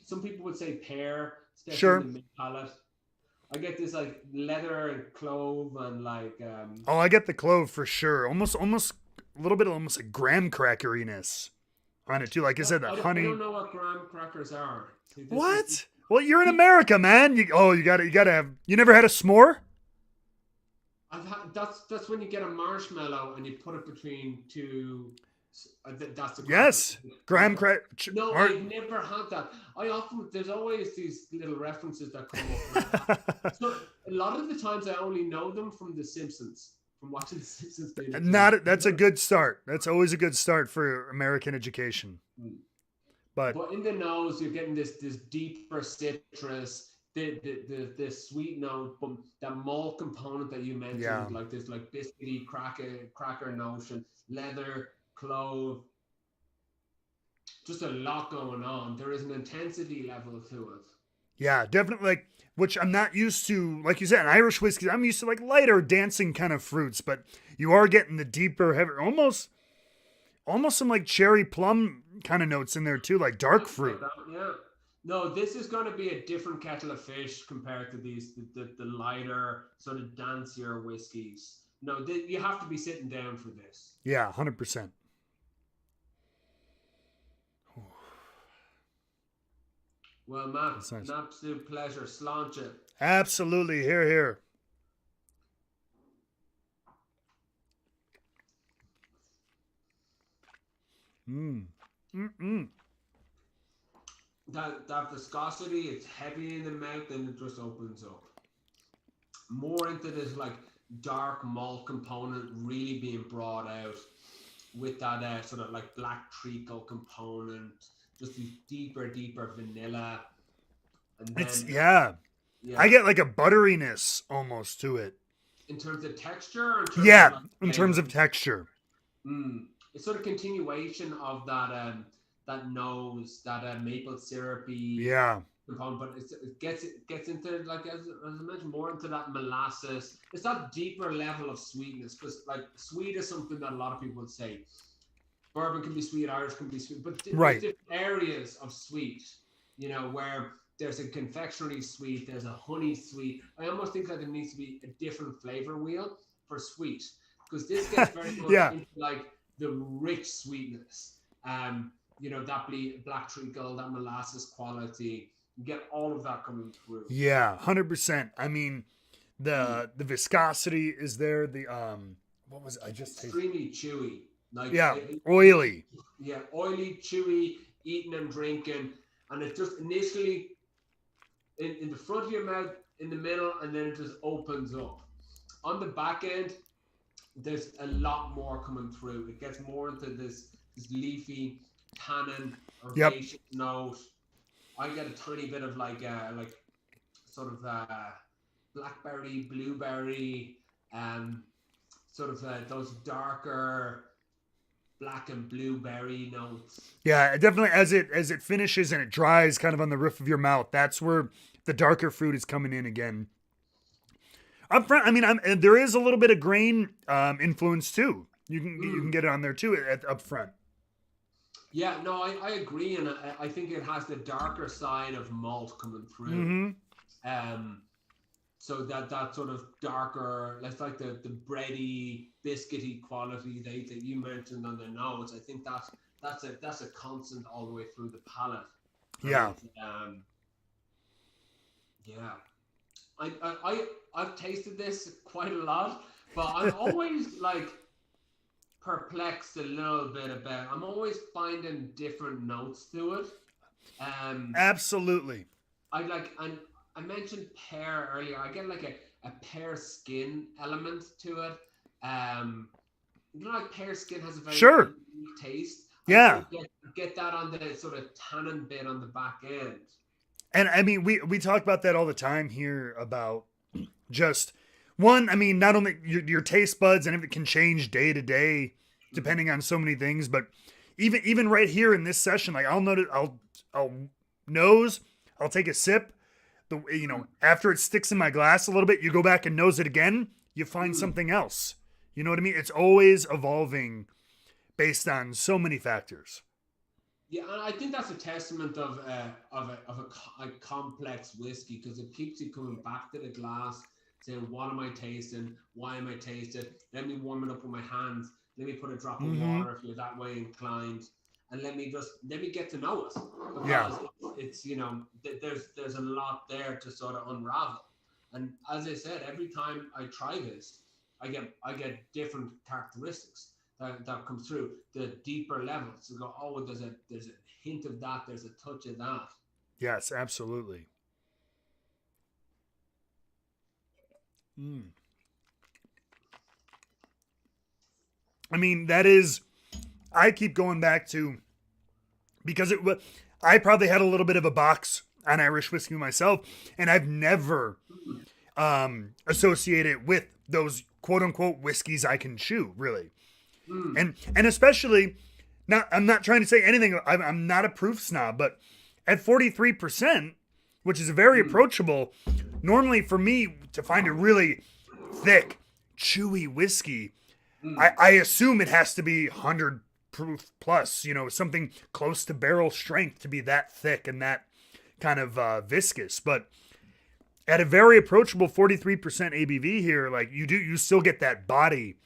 [SPEAKER 2] Some people would say pear, especially in the mid palate. I get this like leather and clove and like
[SPEAKER 1] I get the clove for sure. Almost a little bit of almost a graham crackeriness on it too. Like I said, the honey.
[SPEAKER 2] I don't know what graham crackers are. See,
[SPEAKER 1] what? Well, you're in America, man. You gotta have. You never had a s'more?
[SPEAKER 2] That's when you get a marshmallow and you put it between two. That's the
[SPEAKER 1] graham crack.
[SPEAKER 2] No, I've never had that. There's always these little references that come up. So a lot of the times I only know them from The Simpsons, from watching The Simpsons.
[SPEAKER 1] That's a good start. That's always a good start for American education. But
[SPEAKER 2] in the nose, you're getting this deeper citrus, the sweet note, but that malt component that you mentioned, like this like biscuity cracker notion, leather. Clove, just a lot going on. There is an intensity level to it. Yeah,
[SPEAKER 1] definitely. Like, which I'm not used to. Like you said, in Irish whiskey, I'm used to like lighter, dancing kind of fruits, but you are getting the deeper, heavy, almost some like cherry plum kind of notes in there too, like dark fruit.
[SPEAKER 2] Yeah. No, this is going to be a different kettle of fish compared to the lighter, sort of dancier whiskeys. No, you have to be sitting down for this.
[SPEAKER 1] Yeah, 100%.
[SPEAKER 2] Well, Matt, nice. An absolute pleasure. Sláinte it.
[SPEAKER 1] Absolutely. Here.
[SPEAKER 2] That viscosity, it's heavy in the mouth and it just opens up. More into this like dark malt component really being brought out with that sort of like black treacle component. Just these deeper vanilla. And then,
[SPEAKER 1] I get like a butteriness almost to it.
[SPEAKER 2] In terms of texture?
[SPEAKER 1] In terms of texture.
[SPEAKER 2] It's sort of continuation of that nose, that maple syrupy. component, but it gets into, like, as I mentioned, more into that molasses. It's that deeper level of sweetness, because like sweet is something that a lot of people would say. Bourbon can be sweet, Irish can be sweet, but there's
[SPEAKER 1] Right.
[SPEAKER 2] different areas of sweet, where there's a confectionery sweet, there's a honey sweet. I almost think that there needs to be a different flavor wheel for sweet, because this gets very much
[SPEAKER 1] Yeah.
[SPEAKER 2] into like the rich sweetness. That black treacle, that molasses quality, you get all of that coming through.
[SPEAKER 1] Yeah, 100%. I mean,
[SPEAKER 2] Mm.
[SPEAKER 1] the viscosity is there. The what was it? I just tasted?
[SPEAKER 2] Extremely chewy, like
[SPEAKER 1] Yeah, oily.
[SPEAKER 2] yeah, oily, chewy, eating and drinking, and it just initially in the front of your mouth, in the middle, and then it just opens up. On the back end, there's a lot more coming through. It gets more into this leafy, tannin,
[SPEAKER 1] Yep.
[SPEAKER 2] herbaceous note. I get a tiny bit of like sort of blackberry, blueberry, um, sort of those darker black and blueberry notes.
[SPEAKER 1] Yeah, definitely as it finishes and it dries kind of on the roof of your mouth, that's where the darker fruit is coming in again. Up front, I mean, there is a little bit of grain influence too. You can get it on there too up front.
[SPEAKER 2] Yeah, no, I agree, and I think it has the darker side of malt coming through.
[SPEAKER 1] Mm-hmm.
[SPEAKER 2] Um, so that sort of darker, like the bready, biscuity quality that you mentioned on the nose. I think that's a constant all the way through the palate.
[SPEAKER 1] Yeah.
[SPEAKER 2] And, yeah. I've tasted this quite a lot, but I'm always like perplexed a little bit about. I'm always finding different notes to it.
[SPEAKER 1] Absolutely.
[SPEAKER 2] And I mentioned pear earlier. I get like a pear skin element to it. Like pear skin has a very
[SPEAKER 1] Sure.
[SPEAKER 2] unique taste.
[SPEAKER 1] Yeah.
[SPEAKER 2] I get that on the sort of tannin bit on the back end.
[SPEAKER 1] And I mean, we talk about that all the time here about just one. I mean, not only your taste buds and it can change day to day depending on so many things, but even right here in this session, like I'll nose, I'll take a sip. After it sticks in my glass a little bit, you go back and nose it again, you find something else. You know what I mean? It's always evolving based on so many factors.
[SPEAKER 2] Yeah, and I think that's a testament of a complex whiskey, because it keeps you coming back to the glass, saying, "What am I tasting? Why am I tasting? Let me warm it up with my hands. Let me put a drop of water if you're that way inclined, and let me get to know it." Because
[SPEAKER 1] Yeah.
[SPEAKER 2] it's there's a lot there to sort of unravel. And as I said, every time I try this, I get different characteristics that come through the deeper levels. So go, oh, there's a hint of that, there's a touch of that.
[SPEAKER 1] Yes, absolutely. Mm. I mean, I keep going back to, because I probably had a little bit of a box on Irish whiskey myself, and I've never associated with those quote unquote whiskeys I can chew, really. And especially, I'm not trying to say anything. I'm not a proof snob, but at 43%, which is very approachable, normally for me to find a really thick, chewy whiskey, I assume it has to be 100 proof plus, something close to barrel strength to be that thick and that kind of viscous. But at a very approachable 43% ABV here, like you still get that body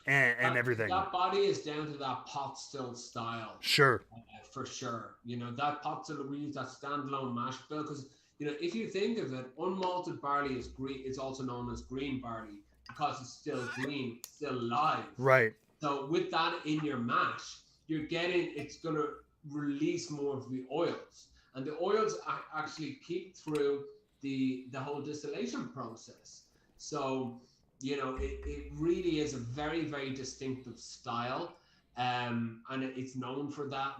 [SPEAKER 1] and everything.
[SPEAKER 2] That body is down to that pot still style.
[SPEAKER 1] Sure.
[SPEAKER 2] For sure. That pot still, we use that standalone mash bill, because if you think of it, unmalted barley is green. It's also known as green barley because it's still green, it's still live.
[SPEAKER 1] Right.
[SPEAKER 2] So with that in your mash, it's going to release more of the oils, and the oils actually keep through the whole distillation process. So it really is a very, very distinctive style, and it's known for that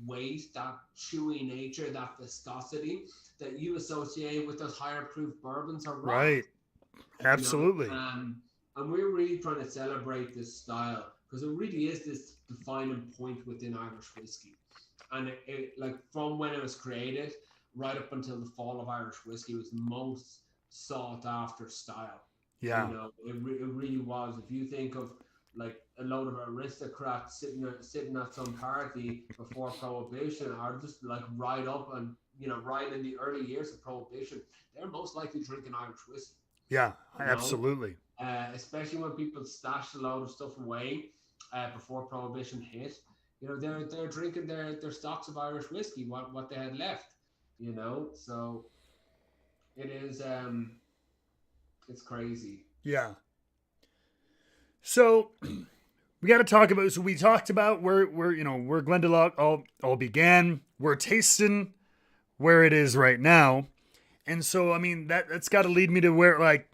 [SPEAKER 2] weight, that chewy nature, that viscosity that you associate with those higher proof bourbons or
[SPEAKER 1] right. Absolutely.
[SPEAKER 2] And we're really trying to celebrate this style, because it really is this defining point within Irish whiskey. And it like from when it was created, right up until the fall of Irish whiskey, was the most sought after style. You
[SPEAKER 1] Yeah.
[SPEAKER 2] know, it really was. If you think of like a load of aristocrats sitting at some party before Prohibition, or just like right up and right in the early years of Prohibition, they're most likely drinking Irish whiskey.
[SPEAKER 1] Yeah.
[SPEAKER 2] You know,
[SPEAKER 1] Absolutely.
[SPEAKER 2] especially when people stashed a load of stuff away before Prohibition hit. They're drinking their stocks of Irish whiskey, what they had left. So it is it's crazy.
[SPEAKER 1] Yeah. So we got to talk about. So we talked about where Glendalough all began. We're tasting where it is right now, and so I mean that's got to lead me to where like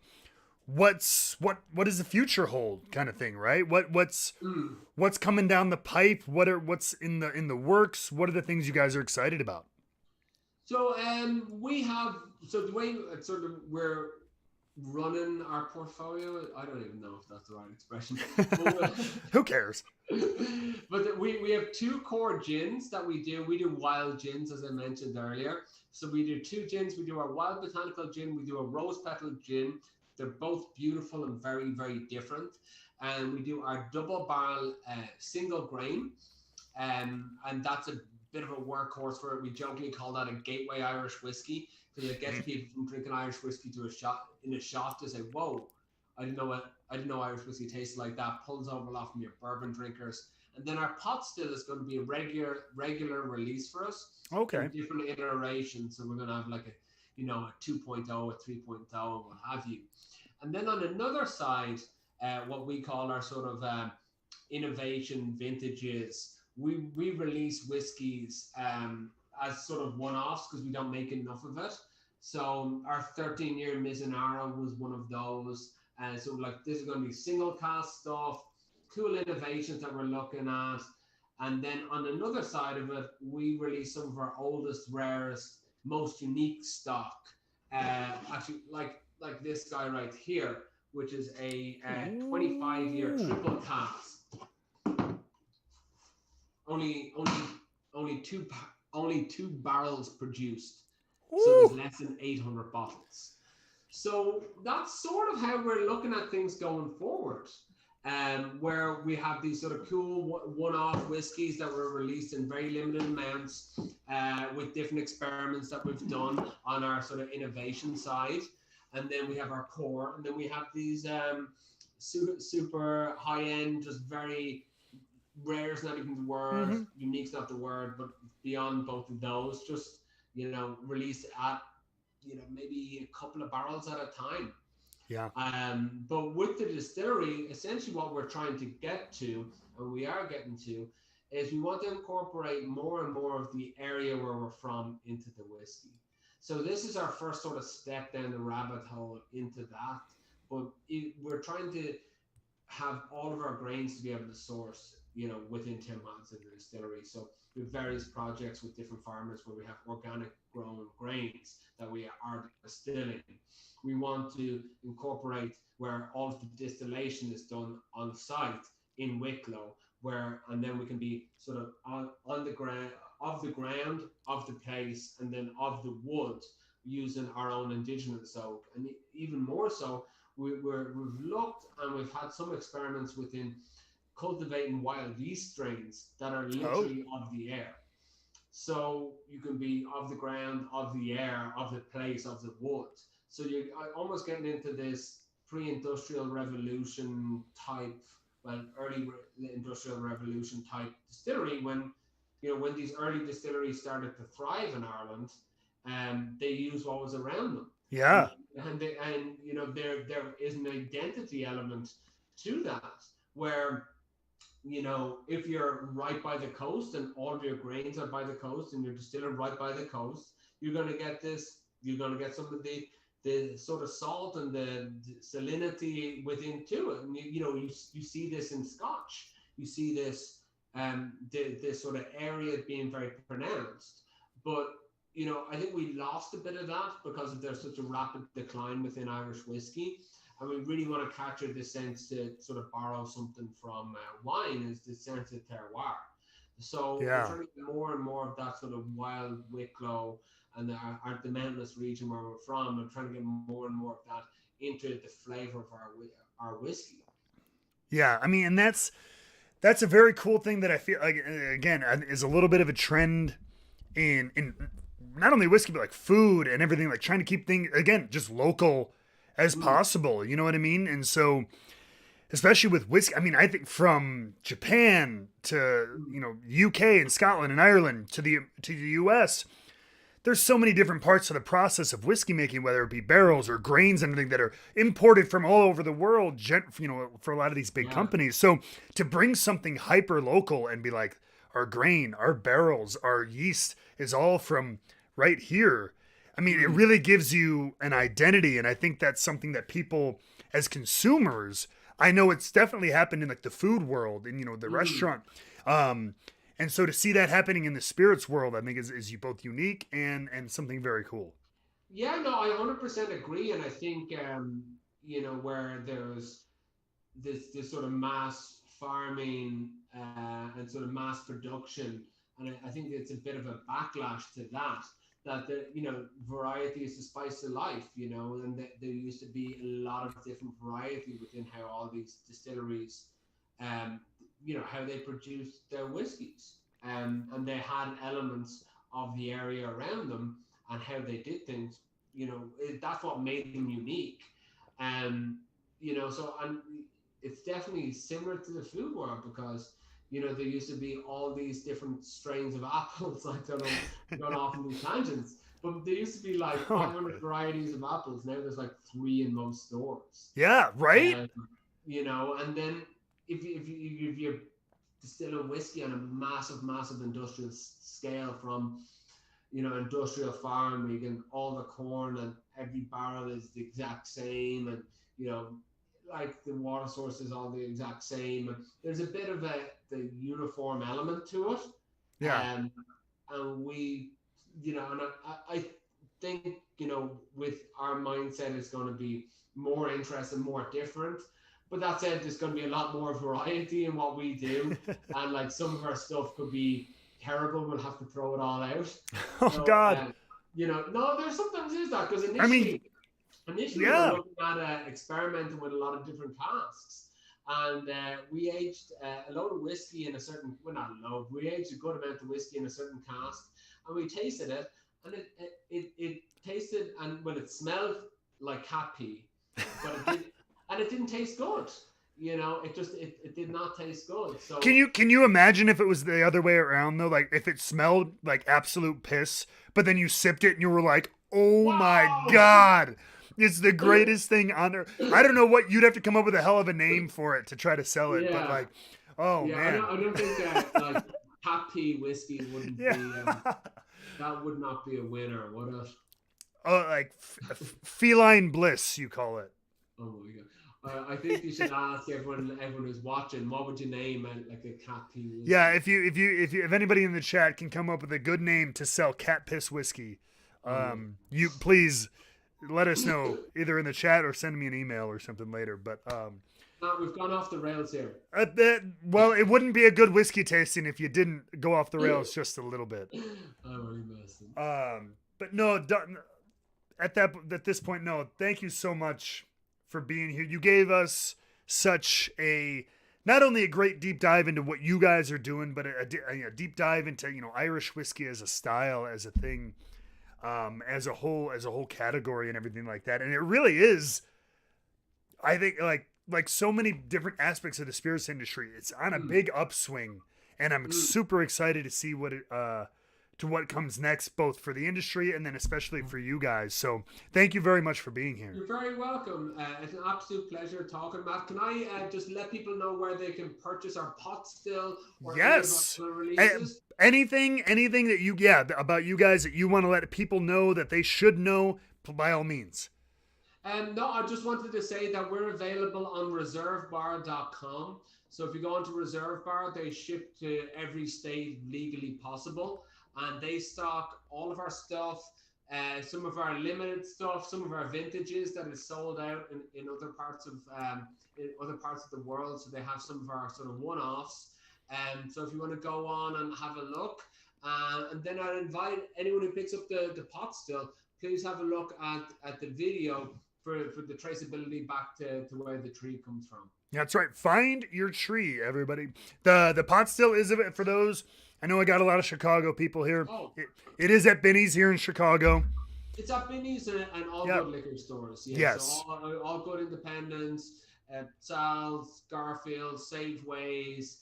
[SPEAKER 1] what does the future hold kind of thing, right?
[SPEAKER 2] Mm.
[SPEAKER 1] What's coming down the pipe? What's in the works? What are the things you guys are excited about?
[SPEAKER 2] So we have so the way sort of we're running our portfolio. I don't even know if that's the right expression.
[SPEAKER 1] Who cares?
[SPEAKER 2] But we have two core gins that we do. We do wild gins, as I mentioned earlier. So we do two gins. We do our wild botanical gin. We do a rose petal gin. They're both beautiful and very, very different. And we do our double barrel single grain. And that's a bit of a workhorse for it. We jokingly call that a gateway Irish whiskey because it gets people from drinking Irish whiskey to a shot to say, "Whoa, I didn't know Irish whiskey tasted like that." Pulls over a lot from your bourbon drinkers. And then our pot still is going to be a regular release for us in
[SPEAKER 1] Okay.
[SPEAKER 2] different iterations. So we're going to have like a 2.0, a 3.0, and what have you. And then on another side, what we call our sort of innovation vintages, we release whiskies as sort of one-offs because we don't make enough of it. So our 13-year Mizunara was one of those. So like this is going to be single cast stuff, cool innovations that we're looking at. And then on another side of it, we release some of our oldest, rarest, most unique stock. Actually, like this guy right here, which is a 25-year triple cast. Only two barrels produced, so there's
[SPEAKER 1] Woo!
[SPEAKER 2] less than 800 bottles. So that's sort of how we're looking at things going forward, where we have these sort of cool one-off whiskies that were released in very limited amounts, with different experiments that we've done on our sort of innovation side, and then we have our core, and then we have these super high-end, just very rare is not even the word,
[SPEAKER 1] Mm-hmm.
[SPEAKER 2] unique's not the word, but beyond both of those, just released at maybe a couple of barrels at a time.
[SPEAKER 1] Yeah.
[SPEAKER 2] But with the distillery, essentially what we're trying to get to, and we are getting to, is we want to incorporate more and more of the area where we're from into the whiskey. So this is our first sort of step down the rabbit hole into that. But we're trying to have all of our grains to be able to source, within 10 miles of the distillery. So we have various projects with different farmers where we have organic grown grains that we are distilling. We want to incorporate where all of the distillation is done on site in Wicklow, and then we can be sort of on the ground, of the place, and then of the wood, using our own indigenous oak. And even more so, we've looked and we've had some experiments within cultivating wild yeast strains that are
[SPEAKER 1] Oh.
[SPEAKER 2] literally of the air. So you can be of the ground, of the air, of the place, of the wood. So you're almost getting into this pre-industrial revolution type, early industrial revolution type distillery when these early distilleries started to thrive in Ireland, they used what was around them, and
[SPEAKER 1] Yeah.
[SPEAKER 2] there is an identity element to that where if you're right by the coast and all of your grains are by the coast and you're distilling right by the coast, you're going to get some of the sort of salt and the salinity within too. And you see this in Scotch. You see this this sort of area being very pronounced. But I think we lost a bit of that because there's such a rapid decline within Irish whiskey. And we really want to capture this sense to sort of borrow something from wine, is the sense of terroir. So we're
[SPEAKER 1] Yeah.
[SPEAKER 2] trying to get more and more of that sort of wild Wicklow and the mountainous region where we're from, and trying to get more and more of that into the flavor of our whiskey.
[SPEAKER 1] Yeah, I mean, and that's a very cool thing that I feel like again is a little bit of a trend in not only whiskey but like food and everything, like trying to keep things again just local as possible. You know what I mean? And so especially with whiskey, I mean, I think from Japan to UK and Scotland and Ireland to the US, there's so many different parts of the process of whiskey making, whether it be barrels or grains and everything that are imported from all over the world, for a lot of these big companies. So to bring something hyper local and be like, our grain, our barrels, our yeast is all from right here. I mean, it really gives you an identity. And I think that's something that people as consumers, I know it's definitely happened in like the food world and, the restaurant. And so to see that happening in the spirits world, I think is both unique and something very cool.
[SPEAKER 2] Yeah, no, I 100% agree, and I think where there's this sort of mass farming and sort of mass production, and I think it's a bit of a backlash to that the variety is the spice of life, and there used to be a lot of different variety within how all these distilleries, um, how they produced their whiskies, and they had elements of the area around them and how they did things. That's what made them unique. So and it's definitely similar to the food world because there used to be all these different strains of apples. I don't know, gone off on these tangents, but there used to be like 500 varieties of apples. Now there's like 3 in most stores.
[SPEAKER 1] Yeah, right.
[SPEAKER 2] And then if you distill a whiskey on a massive industrial scale from industrial farm, you get all the corn and every barrel is the exact same, and like the water source is all the exact same, and there's a bit of the uniform element to it.
[SPEAKER 1] Yeah.
[SPEAKER 2] And we and I think with our mindset it's going to be more interesting, more different. But that said, there's going to be a lot more variety in what we do, and like some of our stuff could be terrible. We'll have to throw it all out.
[SPEAKER 1] Oh
[SPEAKER 2] So,
[SPEAKER 1] God.
[SPEAKER 2] no, there's sometimes is that because
[SPEAKER 1] I mean,
[SPEAKER 2] initially we're
[SPEAKER 1] yeah.
[SPEAKER 2] looking at experimenting with a lot of different casks, and we aged a load of whiskey in a certain, well, not a load, we aged a good amount of whiskey in a certain cask, and we tasted it, and it tasted, and well, it smelled like cat pee, but it didn't taste good. It did not taste good. So
[SPEAKER 1] Can you imagine if it was the other way around though? Like if it smelled like absolute piss, but then you sipped it and you were like, "Oh my
[SPEAKER 2] wow.
[SPEAKER 1] God, it's the greatest thing on earth." I don't know what you'd have to come up with a hell of a name for it to try to sell it, but
[SPEAKER 2] Yeah,
[SPEAKER 1] like, oh
[SPEAKER 2] yeah.
[SPEAKER 1] man,
[SPEAKER 2] I don't think like cat pee whiskey wouldn't
[SPEAKER 1] yeah.
[SPEAKER 2] be that would not be a winner, would it?
[SPEAKER 1] Oh, like feline bliss, you call it.
[SPEAKER 2] Oh my god. I think you should ask everyone who's watching, what would you name like a cat pee
[SPEAKER 1] Yeah,
[SPEAKER 2] whiskey?
[SPEAKER 1] if anybody in the chat can come up with a good name to sell cat piss whiskey,
[SPEAKER 2] Oh,
[SPEAKER 1] you please let us know either in the chat or send me an email or something later. But
[SPEAKER 2] Matt, we've gone off the rails here.
[SPEAKER 1] well, it wouldn't be a good whiskey tasting if you didn't go off the rails just a little bit.
[SPEAKER 2] I'm only messing.
[SPEAKER 1] But no, at this point, no. Thank you so much for being here. You gave us such a not only a great deep dive into what you guys are doing, but a deep dive into Irish whiskey as a style, as a thing, as a whole category and everything like that. And it really is, I think, like so many different aspects of the spirits industry. It's on a big upswing, and I'm super excited to see what comes next, both for the industry and then especially for you guys. So thank you very much for being here.
[SPEAKER 2] You're very welcome. It's an absolute pleasure talking, Matt. Can I just let people know where they can purchase our pot still or
[SPEAKER 1] Yes.
[SPEAKER 2] any of our releases?
[SPEAKER 1] Anything that about you guys that you want to let people know that they should know, by all means.
[SPEAKER 2] No, I just wanted to say that we're available on reservebar.com. So if you go onto Reserve Bar, they ship to every state legally possible, and they stock all of our stuff, some of our limited stuff, some of our vintages that is sold out in other parts of the world. So they have some of our sort of one-offs. So if you want to go on and have a look, And then I'd invite anyone who picks up the pot still, please have a look at the video for the traceability back to where the tree comes from.
[SPEAKER 1] That's right. Find your tree, everybody. The pot still is of it for those. I know I got a lot of Chicago people here.
[SPEAKER 2] Oh,
[SPEAKER 1] It is at Binny's here in Chicago.
[SPEAKER 2] it's at Binny's and all
[SPEAKER 1] Yep.
[SPEAKER 2] good liquor stores. Yeah,
[SPEAKER 1] Yes.
[SPEAKER 2] so all good independents, Sal's, Garfield, Sageways,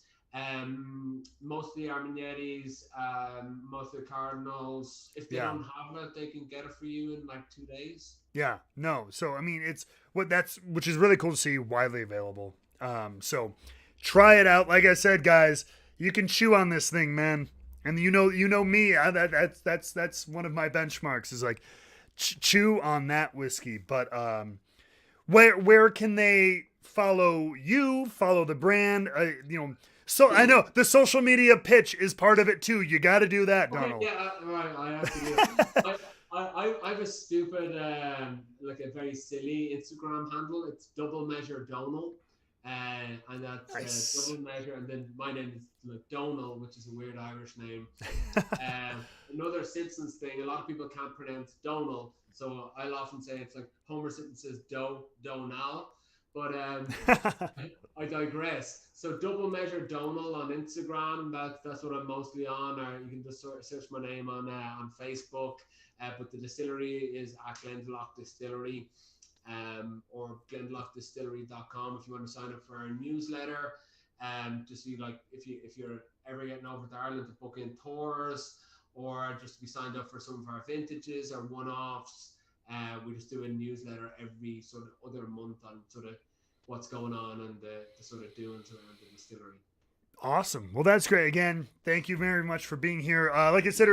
[SPEAKER 2] most of the Armagnettes, most of the Cardinals. If they don't have it, they can get it for you in like 2 days.
[SPEAKER 1] Yeah, no. So I mean, it's which is really cool to see, widely available. So try it out. Like I said, guys, you can chew on this thing, man. And you know me. That's one of my benchmarks is like chew on that whiskey. But where can they follow you? Follow the brand? So I know the social media pitch is part of it too. You got to do that, Donald.
[SPEAKER 2] Yeah, right. I have to do it. I have a stupid, like a very silly Instagram handle. It's double measure Donal, and that's
[SPEAKER 1] Nice.
[SPEAKER 2] double measure. And then my name is like Donal, which is a weird Irish name. Another Simpsons thing. A lot of people can't pronounce Donal, so I'll often say it's like Homer Simpson says Donal. But I digress. So double measure Donal on Instagram. That's what I'm mostly on. Or you can just search my name on Facebook. But the distillery is at Glendalough Distillery, or Glendaloughdistillery.com if you want to sign up for our newsletter. Just see like if you're ever getting over to Ireland to book in tours, or just to be signed up for some of our vintages or one-offs. We just do a newsletter every sort of other month on sort of what's going on and the sort of doings around the distillery.
[SPEAKER 1] Awesome. Well, that's great. Again, thank you very much for being here. Like I said,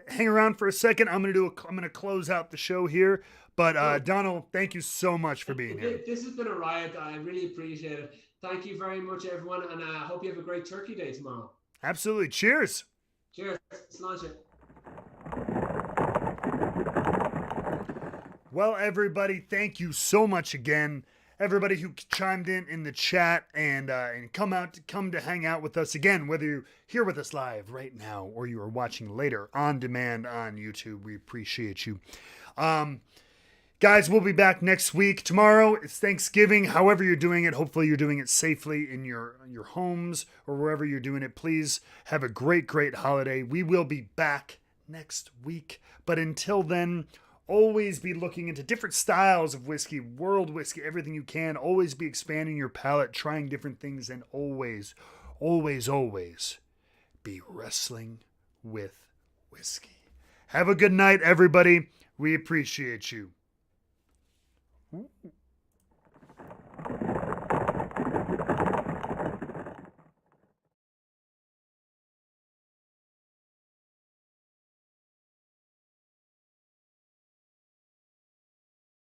[SPEAKER 1] hang around for a second. I'm gonna close out the show here. But Donald, thank you so much for being here.
[SPEAKER 2] This has been a riot. I really appreciate it. Thank you very much, everyone, and I hope you have a great Turkey Day tomorrow.
[SPEAKER 1] Absolutely. Cheers.
[SPEAKER 2] Cheers. Sláinte.
[SPEAKER 1] Well, everybody, thank you so much again. Everybody who chimed in the chat and come to hang out with us again, whether you're here with us live right now or you are watching later on demand on YouTube, we appreciate you. Guys, we'll be back next week. Tomorrow it's Thanksgiving. However you're doing it, hopefully you're doing it safely in your homes or wherever you're doing it. Please have a great holiday. We will be back next week. But until then, always be looking into different styles of whiskey, world whiskey, everything you can. Always be expanding your palate, trying different things, and always, always, always be wrestling with whiskey. Have a good night, everybody. We appreciate you. Ooh.